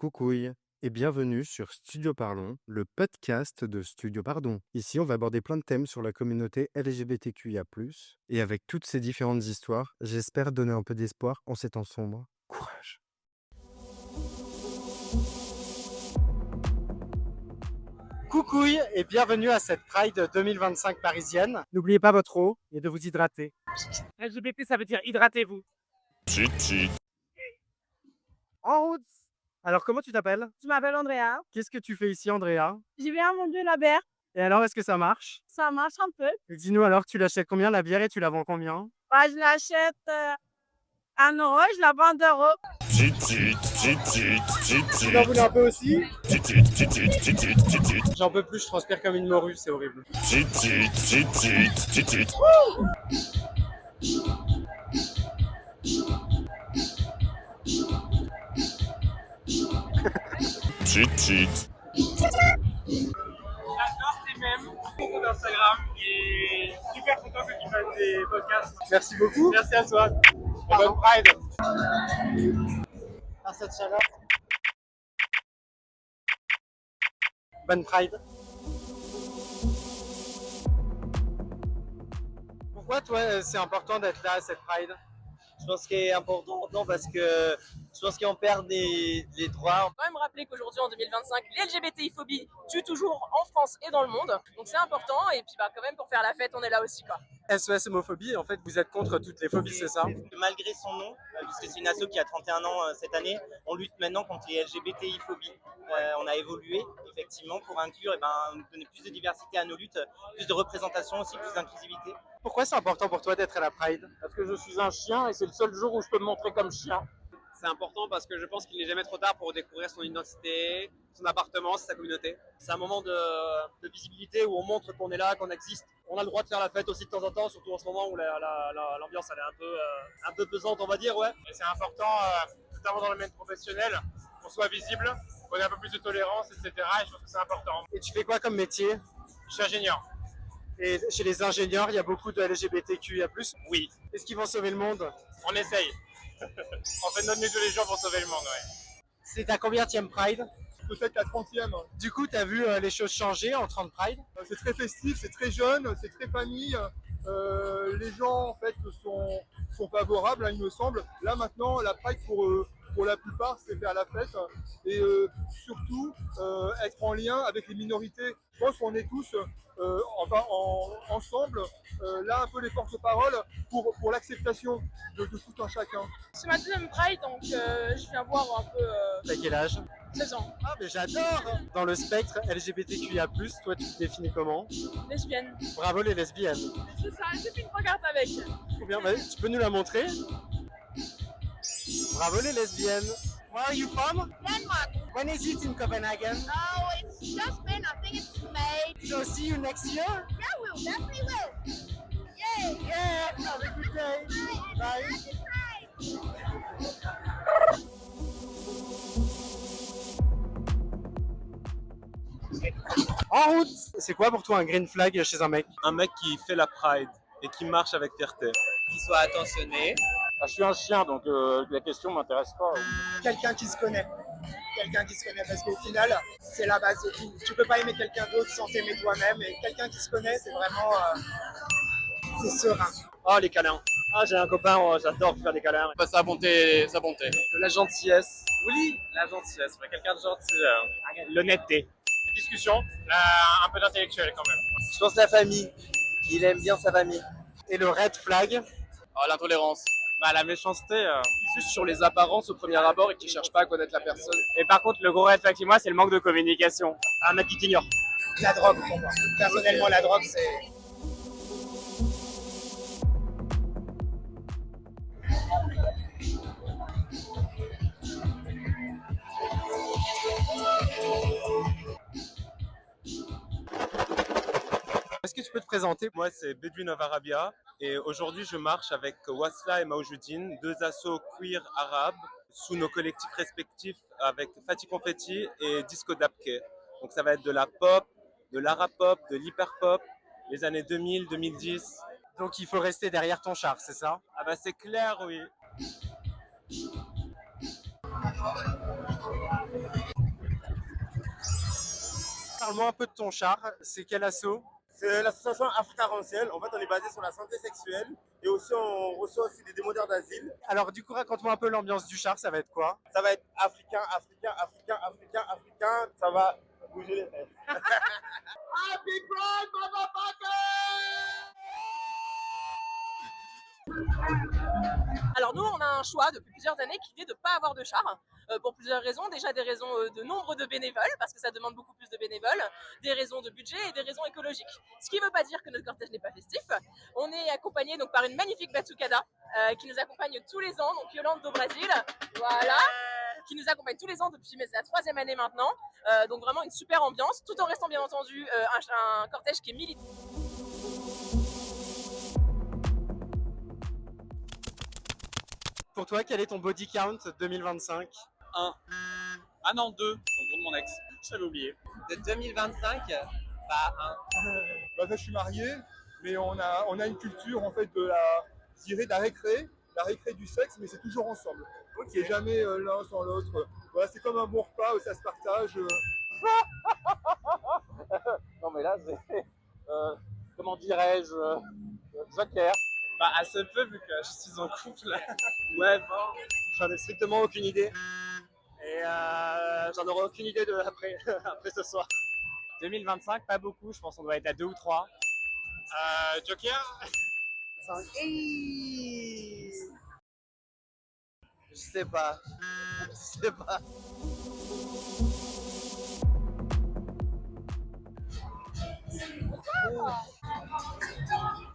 Coucouille et bienvenue sur Studio Parlons, le podcast de Studio Pardon. Ici, on va aborder plein de thèmes sur la communauté LGBTQIA+. Et avec toutes ces différentes histoires, j'espère donner un peu d'espoir en ces temps sombres. Courage. Coucouille et bienvenue à cette Pride 2025 parisienne. N'oubliez pas votre eau et de vous hydrater. LGBT, ça veut dire hydratez-vous. En route. Alors, comment tu t'appelles? Je m'appelle Andrea. Qu'est-ce que tu fais ici, Andrea? Je viens vendre la bière. Et alors, est-ce que ça marche? Ça marche un peu. Dis-nous alors, tu l'achètes combien la bière et tu la vends combien? Bah, je l'achète 1 euro, je la vends 2 euros. Tu en voulais un peu aussi? J'en peux plus, je transpire comme une morue, c'est horrible. J'adore tes mèmes, beaucoup d'Instagram et super content que tu fasses des podcasts. Merci beaucoup. Merci à toi. Et bonne Pride. À cette chaleur. Bonne Pride. Pourquoi toi c'est important d'être là à cette Pride? Je pense qu'il est important non, parce que je pense qu'on perd les droits. On peut quand même rappeler qu'aujourd'hui en 2025, les LGBTI-phobies tuent toujours en France et dans le monde. Donc c'est important et puis quand même pour faire la fête, on est là aussi quoi. SOS homophobie, en fait vous êtes contre toutes les phobies, c'est ça? Malgré son nom, puisque c'est une asso qui a 31 ans cette année, on lutte maintenant contre les LGBTI-phobies. On a évolué effectivement pour inclure, donner plus de diversité à nos luttes, plus de représentation aussi, plus d'inclusivité. Pourquoi c'est important pour toi d'être à la Pride? Parce que je suis un chien et c'est le seul jour où je peux me montrer comme chien. C'est important parce que je pense qu'il n'est jamais trop tard pour découvrir son identité, son appartenance, sa communauté. C'est un moment de visibilité où on montre qu'on est là, qu'on existe. On a le droit de faire la fête aussi de temps en temps, surtout en ce moment où l'ambiance elle est un peu pesante, on va dire, ouais. Et c'est important, notamment dans le domaine professionnel, qu'on soit visible, qu'on ait un peu plus de tolérance, etc. Et je pense que c'est important. Et tu fais quoi comme métier? Je suis ingénieur. Et chez les ingénieurs, il y a beaucoup de LGBTQIA+. Oui. Est-ce qu'ils vont sauver le monde? On essaye. On fait notre mieux tous les jours pour sauver le monde, ouais. C'est ta combienième Pride? Peut-être la 30e. Du coup, tu as vu les choses changer en 30 Pride? C'est très festif, c'est très jeune, c'est très famille. Les gens en fait sont favorables, il me semble. Là maintenant, la Pride pour la plupart, c'est faire la fête et surtout être en lien avec les minorités. Je pense qu'on est tous ensemble, là un peu les porte-paroles pour l'acceptation de tout un chacun. C'est ma deuxième Pride donc je viens voir un peu T'as quel âge? 16 ans. Ah mais j'adore! Dans le spectre LGBTQIA+, toi tu te définis comment? Lesbienne. Bravo les lesbiennes! C'est ça, j'ai fait une pancarte avec. Trop bien, bah, tu peux nous la montrer? Bravo les lesbiennes! Where are you from? Denmark. When is it in Copenhagen? Oh, it's just been, I think it's May. So see you next year? Yeah, we'll definitely will. Yay. Yeah, have a good day! Bye! En route! C'est quoi pour toi un green flag chez un mec? Un mec qui fait la Pride et qui marche avec fierté. Qui soit attentionné. Je suis un chien donc la question m'intéresse pas. Quelqu'un qui se connaît. Quelqu'un qui se connaît parce qu'au final, c'est la base de tout. Tu peux pas aimer quelqu'un d'autre sans t'aimer toi-même et quelqu'un qui se connaît, c'est vraiment c'est serein. Oh les câlins. Ah j'ai un copain, j'adore faire des câlins. Sa bonté, sa bonté. La gentillesse. Oui, la gentillesse. Quelqu'un de gentil. L'honnêteté. Discussion, un peu d'intellectuel quand même. Je pense la famille. Il aime bien sa famille. Et le red flag? Oh, l'intolérance. La méchanceté, juste sur les apparences au premier abord et qui cherche pas à connaître la personne. Et par contre, le gros red flag chez moi, c'est le manque de communication. Un mec qui t'ignore. La drogue pour moi. Personnellement, la drogue, c'est... Est-ce que tu peux te présenter? Moi, c'est Bedouin of Arabia et aujourd'hui, je marche avec Wasla et Maoujoudine, deux assos queer arabes sous nos collectifs respectifs avec Fatih Confetti et Disco Dabke. Donc ça va être de la pop, de l'ara pop, de l'hyper pop, les années 2000, 2010. Donc il faut rester derrière ton char, c'est ça? Ah bah c'est clair, oui. Parle-moi un peu de ton char. C'est quel assaut? C'est l'association Africa Ranciel. En fait, on est basé sur la santé sexuelle et aussi on reçoit aussi des demandeurs d'asile. Alors du coup, raconte-moi un peu l'ambiance du char, ça va être quoi? Ça va être africain, africain, africain, africain, africain. Ça va bouger les fesses. Happy Pride, Alors nous, on a un choix depuis plusieurs années qui est de ne pas avoir de char, pour plusieurs raisons. Déjà des raisons de nombre de bénévoles, parce que ça demande beaucoup plus de bénévoles, des raisons de budget et des raisons écologiques. Ce qui ne veut pas dire que notre cortège n'est pas festif. On est accompagné donc par une magnifique batucada qui nous accompagne tous les ans, donc Yolande do Brasil, voilà, qui nous accompagne tous les ans depuis, mais c'est la 3e année maintenant. Donc vraiment une super ambiance, tout en restant bien entendu un cortège qui est militant. Pour toi, quel est ton body count 2025? 1. Ah non, 2. Son nom de mon ex. Je l'avais oublié. De 2025, bah 1. Bah, ça, je suis marié, mais on a une culture en fait de je dirais de la récré du sexe, mais c'est toujours ensemble. C'est jamais l'un sans l'autre. Voilà, c'est comme un bon repas où ça se partage. Non mais là, c'est... comment dirais-je Joker. Bah assez peu vu que je suis en couple. Ouais, bon, j'en ai strictement aucune idée. Et j'en aurai aucune idée après ce soir. 2025, pas beaucoup, je pense qu'on doit être à 2 ou 3. Joker 5. Je sais pas.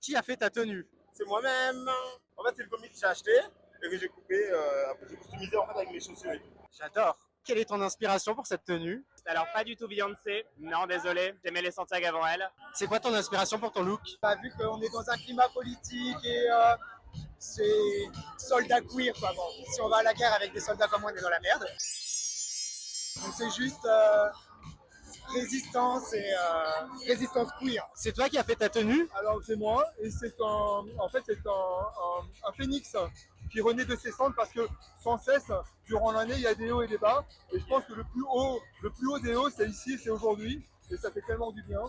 Qui a fait ta tenue? C'est moi-même. En fait, c'est le comic que j'ai acheté et que j'ai coupé, j'ai customisé en fait avec mes chaussures et tout. J'adore. Quelle est ton inspiration pour cette tenue? Alors pas du tout Beyoncé, non désolé, j'aimais les Santiago avant elle. C'est quoi ton inspiration pour ton look? Bah, vu qu'on est dans un climat politique et c'est soldats queer, quoi. Bon, si on va à la guerre avec des soldats comme moi, on est dans la merde. Donc c'est juste résistance et résistance queer. C'est toi qui as fait ta tenue? Alors c'est moi, et c'est en fait c'est un phénix qui renaît de ses cendres parce que sans cesse, durant l'année, il y a des hauts et des bas. Et je pense que le plus haut des hauts, c'est ici, c'est aujourd'hui. Et ça fait tellement du bien.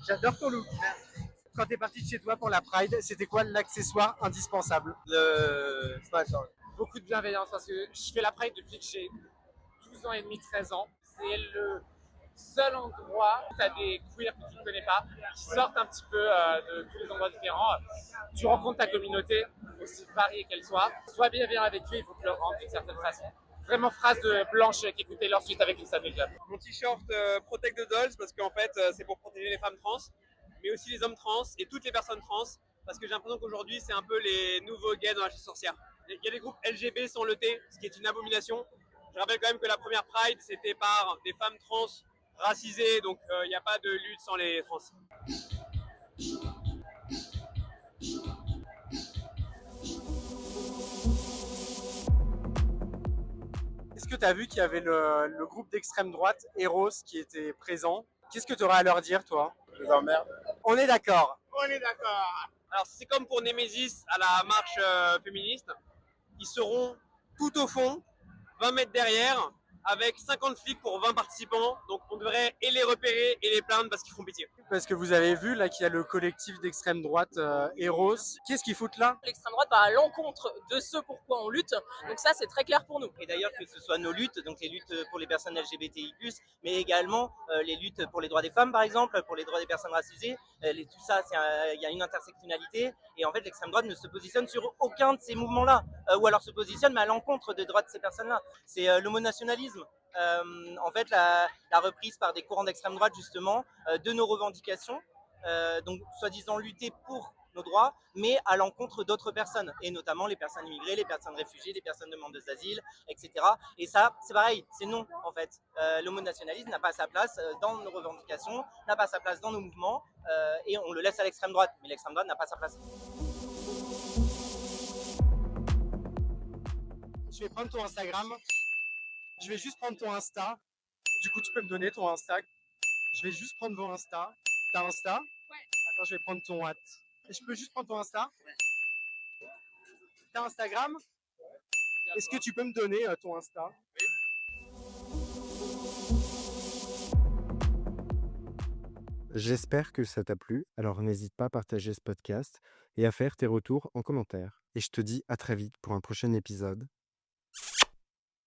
J'adore ton look. Quand t'es parti de chez toi pour la Pride, c'était quoi l'accessoire indispensable? Le smartphone. Beaucoup de bienveillance parce que je fais la Pride depuis que j'ai 12 ans et demi, 13 ans. C'est le seul endroit où tu as des queers que tu ne connais pas, qui sortent un petit peu de tous les endroits différents. Tu rencontres ta communauté, aussi variée qu'elle soit. Sois bienveillant avec eux, il faut que le rendre d'une certaine façon. Vraiment phrase de Blanche qui écoutait leur suite avec une Samuel Club. Mon t-shirt Protect the Dolls parce qu'en fait c'est pour protéger les femmes trans, mais aussi les hommes trans et toutes les personnes trans, parce que j'ai l'impression qu'aujourd'hui c'est un peu les nouveaux gays dans la chasse sorcière. Il y a des groupes LGB sans le T, ce qui est une abomination. Je rappelle quand même que la première Pride c'était par des femmes trans racisées, donc il n'y a pas de lutte sans les trans. Est-ce que tu as vu qu'il y avait le groupe d'extrême droite, Eros, qui était présent? Qu'est-ce que tu aurais à leur dire, toi? Je les emmerde. On est d'accord. On est d'accord. Alors c'est comme pour Némésis à la marche féministe, ils seront tout au fond, 20 mètres derrière, avec 50 flics pour 20 participants, donc on devrait et les repérer et les plaindre parce qu'ils font pitié. Parce que vous avez vu là qu'il y a le collectif d'extrême droite Eros. Qu'est-ce qu'ils foutent là? L'extrême droite va à l'encontre de ce pourquoi on lutte, donc ça c'est très clair pour nous. Et d'ailleurs que ce soit nos luttes, donc les luttes pour les personnes LGBTI+, mais également les luttes pour les droits des femmes par exemple, pour les droits des personnes racisées, tout ça, il y a une intersectionnalité, et en fait l'extrême droite ne se positionne sur aucun de ces mouvements-là, ou alors se positionne mais à l'encontre des droits de ces personnes-là. C'est l'homonationalisme. En fait la reprise par des courants d'extrême droite justement de nos revendications, donc soi-disant lutter pour nos droits, mais à l'encontre d'autres personnes, et notamment les personnes immigrées, les personnes réfugiées, les personnes demandeuses d'asile, etc. Et ça, c'est pareil, c'est non en fait. L'homonationalisme n'a pas sa place dans nos revendications, n'a pas sa place dans nos mouvements, et on le laisse à l'extrême droite, mais l'extrême droite n'a pas sa place. Je vais prendre ton Instagram. Je vais juste prendre ton Insta. Du coup, tu peux me donner ton Insta. Je vais juste prendre vos Insta. T'as Insta? Ouais. Attends, je vais prendre ton hâte. Je peux juste prendre ton Insta? Ouais. T'as Instagram? Est-ce que tu peux me donner ton Insta? Oui. J'espère que ça t'a plu, alors n'hésite pas à partager ce podcast et à faire tes retours en commentaire. Et je te dis à très vite pour un prochain épisode.